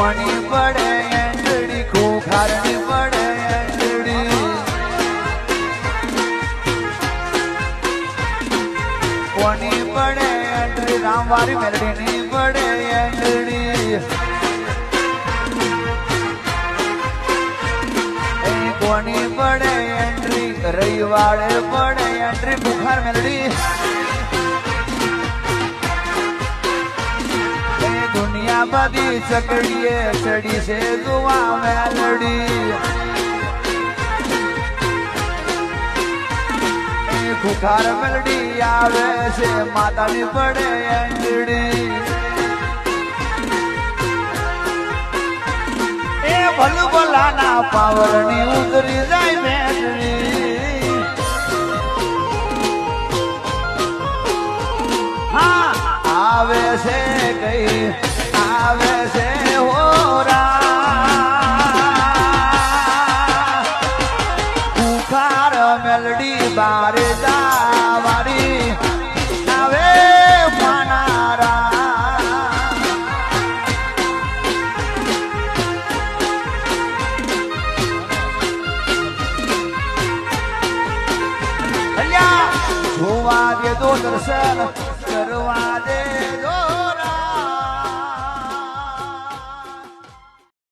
કોની પડે એંડડી ખોખારની પડે એંડડી કોની પડે એંડડી રામવારી મેલડીની પડે એંડડી કોની પડે એન્ટ્રી રવિવારે પડે એન્ટ્રી બુખાર મેલડી દુનિયા બધી ચકડીએ ચડી છે દુઆ મેલડી બુખાર મેલડી આવે છે માતાની પડે એન્ટ્રી ભલું ભલાના પાવરની ઉતરી જાય મેળવી હા આવે છે કઈ આવે છે હોરા બુખાર મેલડી બારે જાવારી આવે માનારા જોવા દે દો દર્શન કરવા દે દો